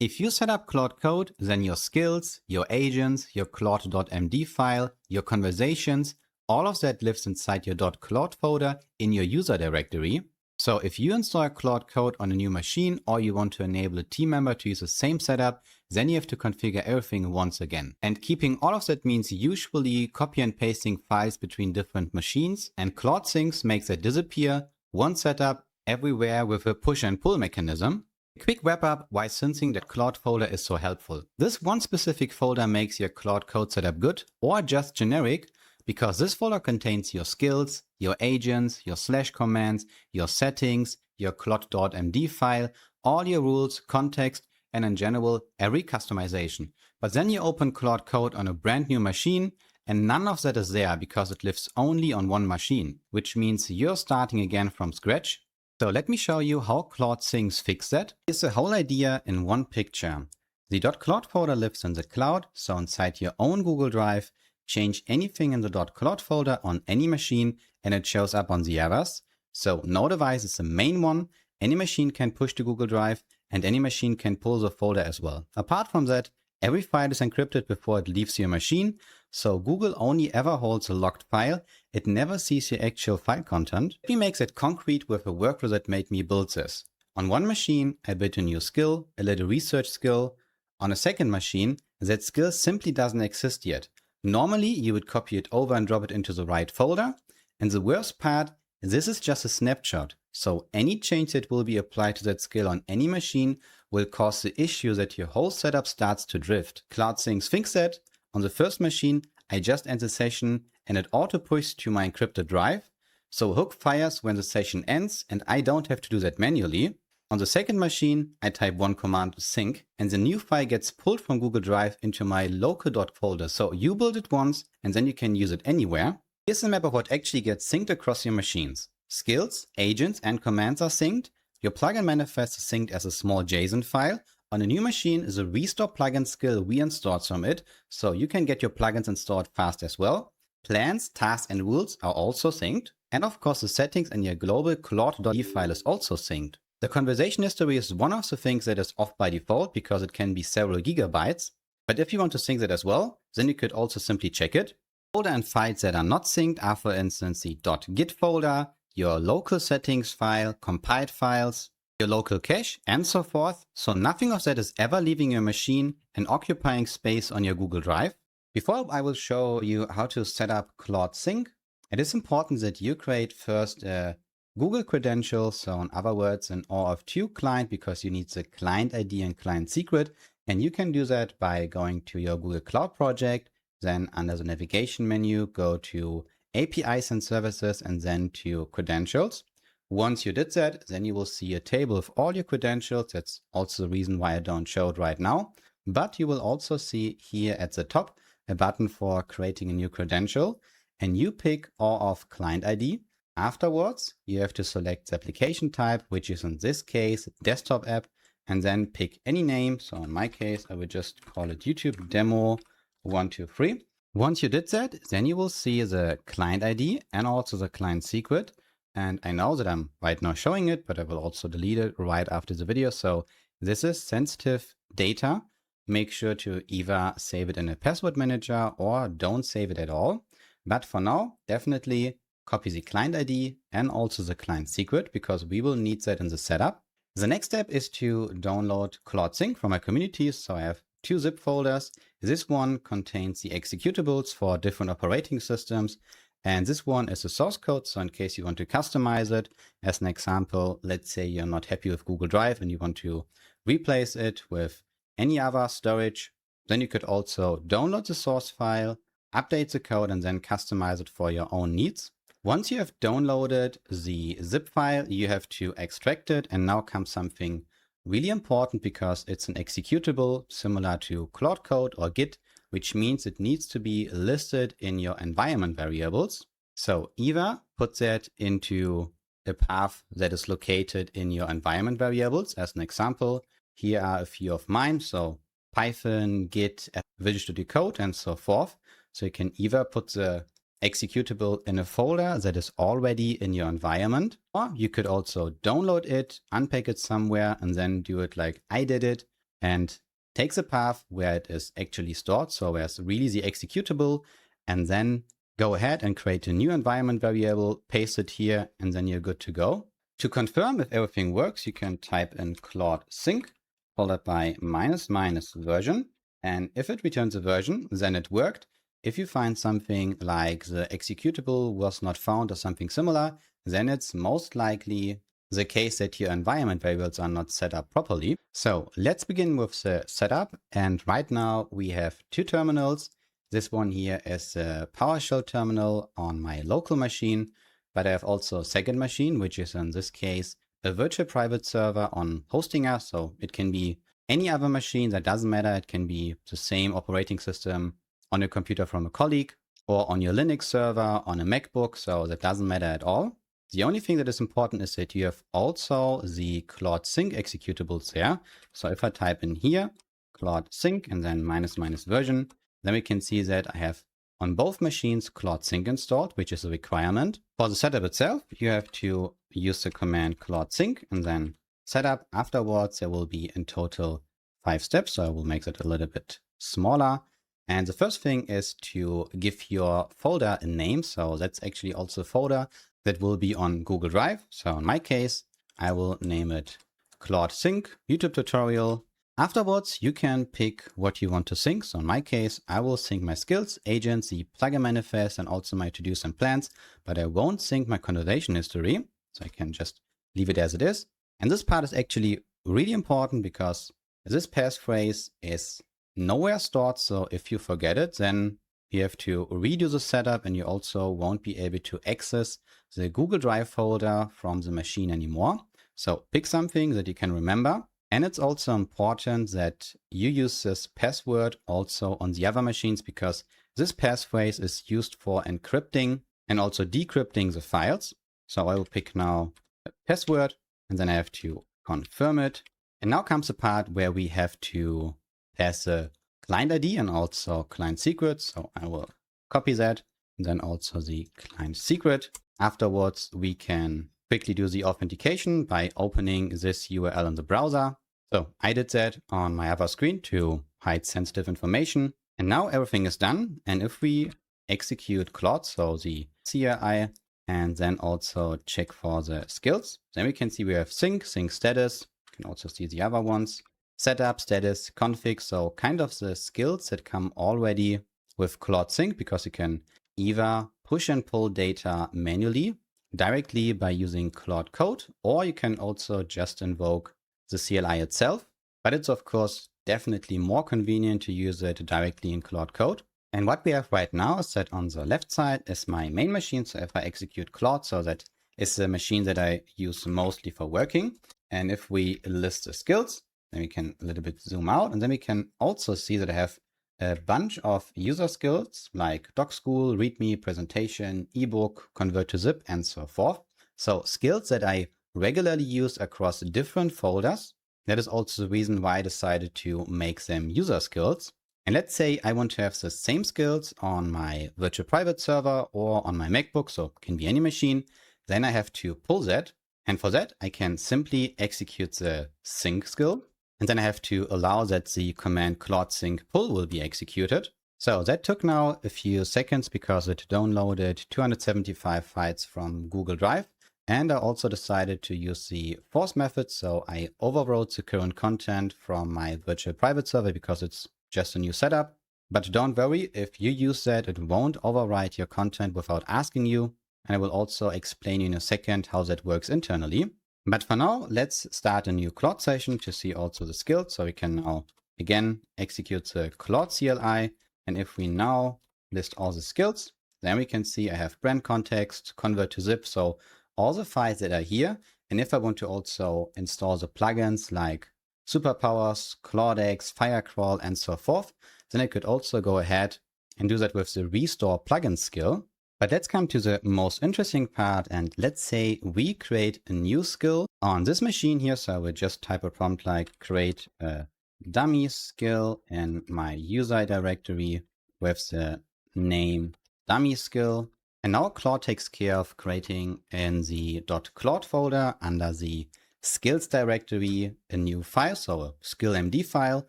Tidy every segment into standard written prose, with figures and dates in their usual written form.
If you set up Claude Code, then your skills, your agents, your claude.md file, your conversations, all of that lives inside your .claude folder in your user directory. So if you install Claude Code on a new machine or you want to enable a team member to use the same setup, then you have to configure everything once again. And keeping all of that means usually copy and pasting files between different machines, and claude-sync makes that disappear, one setup, everywhere with a push and pull mechanism. A quick wrap up why syncing that Claude folder is so helpful. This one specific folder makes your Claude Code setup good or just generic, because this folder contains your skills, your agents, your slash commands, your settings, your claude.md file, all your rules, context, and in general, every customization. But then you open Claude Code on a brand new machine, and none of that is there because it lives only on one machine, which means you're starting again from scratch. So let me show you how claude-sync fix that. It's the whole idea in one picture. The .claude folder lives in the cloud, so inside your own Google Drive. Change anything in the .claude folder on any machine and it shows up on the others. So no device is the main one. Any machine can push to Google Drive and any machine can pull the folder as well. Apart from that, every file is encrypted before it leaves your machine. So Google only ever holds a locked file. It never sees your actual file content. Let me make that concrete with a workflow that made me build this. On one machine, I built a new skill, a little research skill. On a second machine, that skill simply doesn't exist yet. Normally, you would copy it over and drop it into the right folder. And the worst part, this is just a snapshot. So any change that will be applied to that skill on any machine will cause the issue that your whole setup starts to drift. claude-sync fixed that. On the first machine, I just end the session and it auto-pushes to my encrypted drive. So hook fires when the session ends and I don't have to do that manually. On the second machine, I type one command to sync and the new file gets pulled from Google Drive into my local folder. So you build it once and then you can use it anywhere. Here's a map of what actually gets synced across your machines. Skills, agents, and commands are synced. Your plugin manifest is synced as a small JSON file. On a new machine is a restore plugin skill reinstalled from it, so you can get your plugins installed fast as well. Plans, tasks, and rules are also synced. And of course, the settings in your global claude.md file is also synced. The conversation history is one of the things that is off by default because it can be several gigabytes. But if you want to sync that as well, then you could also simply check it. Folder and files that are not synced are, for instance, the .git folder, your local settings file, compiled files, your local cache, and so forth. So nothing of that is ever leaving your machine and occupying space on your Google Drive. Before I will show you how to set up claude-sync, it is important that you create first a Google credentials, so in other words, an OAuth 2 client, because you need the client ID and client secret. And you can do that by going to your Google Cloud project, then under the navigation menu, go to APIs and services, and then to credentials. Once you did that, then you will see a table of all your credentials. That's also the reason why I don't show it right now. But you will also see here at the top a button for creating a new credential, and you pick OAuth client ID. Afterwards, you have to select the application type, which is in this case, desktop app, and then pick any name. So in my case, I would just call it YouTube demo 123. Once you did that, then you will see the client ID and also the client secret. And I know that I'm right now showing it, but I will also delete it right after the video. So this is sensitive data. Make sure to either save it in a password manager or don't save it at all. But for now, definitely copy the client ID and also the client secret, because we will need that in the setup. The next step is to download claude-sync from my community. So I have 2 zip folders. This one contains the executables for different operating systems. And this one is the source code. So in case you want to customize it, as an example, let's say you're not happy with Google Drive and you want to replace it with any other storage, then you could also download the source file, update the code, and then customize it for your own needs. Once you have downloaded the zip file, you have to extract it. And now comes something really important, because it's an executable similar to Claude Code or Git, which means it needs to be listed in your environment variables. So either put that into a path that is located in your environment variables. As an example, here are a few of mine. So Python, Git, Visual Studio Code, and so forth. So you can either put the executable in a folder that is already in your environment, or you could also download it, unpack it somewhere, and then do it like I did it. and takes a path where it is actually stored. So where's really the executable, and then go ahead and create a new environment variable, paste it here, and then you're good to go. To confirm if everything works, you can type in claude-sync followed by -- version. And if it returns a version, then it worked. If you find something like the executable was not found or something similar, then it's most likely the case that your environment variables are not set up properly. So let's begin with the setup. And right now we have two terminals. This one here is a PowerShell terminal on my local machine, but I have also a second machine, which is in this case a virtual private server on hosting us. So it can be any other machine, that doesn't matter. It can be the same operating system on a computer from a colleague or on your Linux server on a MacBook. So that doesn't matter at all. The only thing that is important is that you have also the claude-sync executables there. So if I type in here, claude-sync and then -- version, then we can see that I have on both machines claude-sync installed, which is a requirement. For the setup itself, you have to use the command claude-sync and then setup. Afterwards, there will be in total 5 steps. So I will make that a little bit smaller. And the first thing is to give your folder a name. So that's actually also a folder that will be on Google Drive. So in my case, I will name it claude-sync YouTube tutorial. Afterwards, you can pick what you want to sync. So in my case, I will sync my skills, agents, the plugin manifest, and also my to-dos and plans, but I won't sync my conversation history. So I can just leave it as it is. And this part is actually really important because this passphrase is nowhere stored. So if you forget it, then you have to redo the setup and you also won't be able to access the Google Drive folder from the machine anymore. So pick something that you can remember. And it's also important that you use this password also on the other machines because this passphrase is used for encrypting and also decrypting the files. So I will pick now a password and then I have to confirm it. And now comes the part where we have to pass the client ID and also client secret. So I will copy that and then also the client secret. Afterwards, we can quickly do the authentication by opening this URL in the browser. So I did that on my other screen to hide sensitive information. And now everything is done. And if we execute Claude, so the CLI, and then also check for the skills, then we can see we have sync status. You can also see the other ones. Setup, status, config. So kind of the skills that come already with claude-sync because you can either push and pull data manually directly by using Claude Code, or you can also just invoke the CLI itself. But it's of course definitely more convenient to use it directly in Claude Code. And what we have right now is that on the left side is my main machine. So if I execute Claude, so that is the machine that I use mostly for working. And if we list the skills, then we can a little bit zoom out and then we can also see that I have a bunch of user skills like doc school, readme, presentation, ebook, convert to zip, and so forth. So skills that I regularly use across different folders. That is also the reason why I decided to make them user skills. And let's say I want to have the same skills on my virtual private server or on my MacBook, so it can be any machine. Then I have to pull that. And for that, I can simply execute the sync skill. And then I have to allow that the command claude-sync pull will be executed. So that took now a few seconds because it downloaded 275 files from Google Drive. And I also decided to use the force method. So I overwrote the current content from my virtual private server because it's just a new setup. But don't worry, if you use that, it won't overwrite your content without asking you. And I will also explain you in a second how that works internally. But for now, let's start a new Claude session to see also the skills. So we can now again execute the Claude CLI. And if we now list all the skills, then we can see I have brand context, convert to zip. So all the files that are here. And if I want to also install the plugins like Superpowers, ClaudeX, Firecrawl, and so forth, then I could also go ahead and do that with the restore plugin skill. But let's come to the most interesting part. And let's say we create a new skill on this machine here. So I will just type a prompt like create a dummy skill in my user directory with the name dummy skill. And now Claude takes care of creating in the .claude folder under the skills directory a new file, so a skill.md file,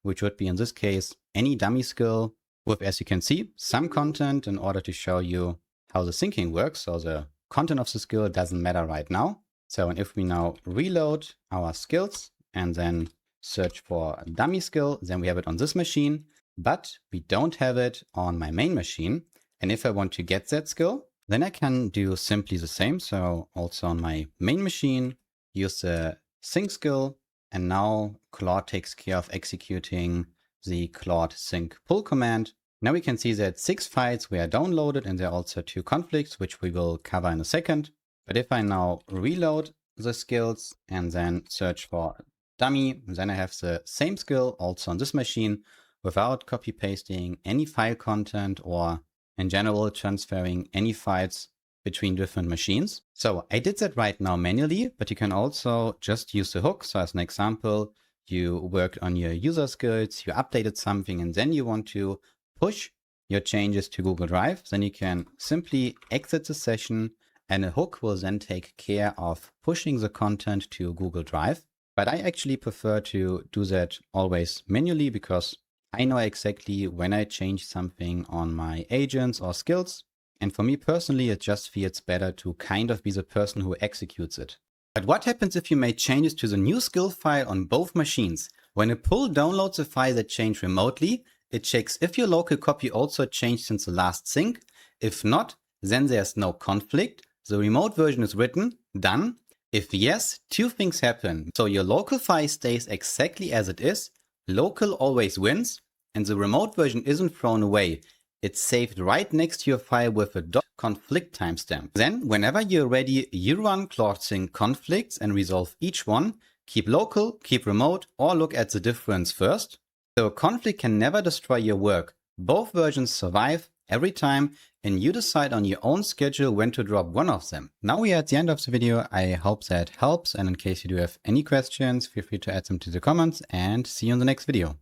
which would be in this case any dummy skill with, as you can see, some content in order to show you how the syncing works. So the content of the skill doesn't matter right now. So and if we now reload our skills and then search for a dummy skill, then we have it on this machine, but we don't have it on my main machine. And if I want to get that skill, then I can do simply the same. So also on my main machine, use the sync skill. And now Claude takes care of executing the claude-sync pull command. Now we can see that 6 files were downloaded, and there are also 2 conflicts, which we will cover in a second. But if I now reload the skills and then search for dummy, then I have the same skill also on this machine without copy pasting any file content or in general transferring any files between different machines. So I did that right now manually, but you can also just use the hook. So as an example, you worked on your user skills, you updated something, and then you want to push your changes to Google Drive. Then you can simply exit the session and a hook will then take care of pushing the content to Google Drive. But I actually prefer to do that always manually because I know exactly when I change something on my agents or skills. And for me personally, it just feels better to kind of be the person who executes it. But what happens if you made changes to the new skill file on both machines? When a pull downloads a file that changed remotely, it checks if your local copy also changed since the last sync. If not, then there's no conflict. The remote version is written, done. If yes, 2 things happen. So your local file stays exactly as it is, local always wins, and the remote version isn't thrown away. It's saved right next to your file with a .conflict timestamp. Then, whenever you're ready, you run claude-sync conflicts and resolve each one. Keep local, keep remote, or look at the difference first. So a conflict can never destroy your work. Both versions survive every time, and you decide on your own schedule when to drop one of them. Now we are at the end of the video. I hope that helps, and in case you do have any questions, feel free to add them to the comments, and see you in the next video.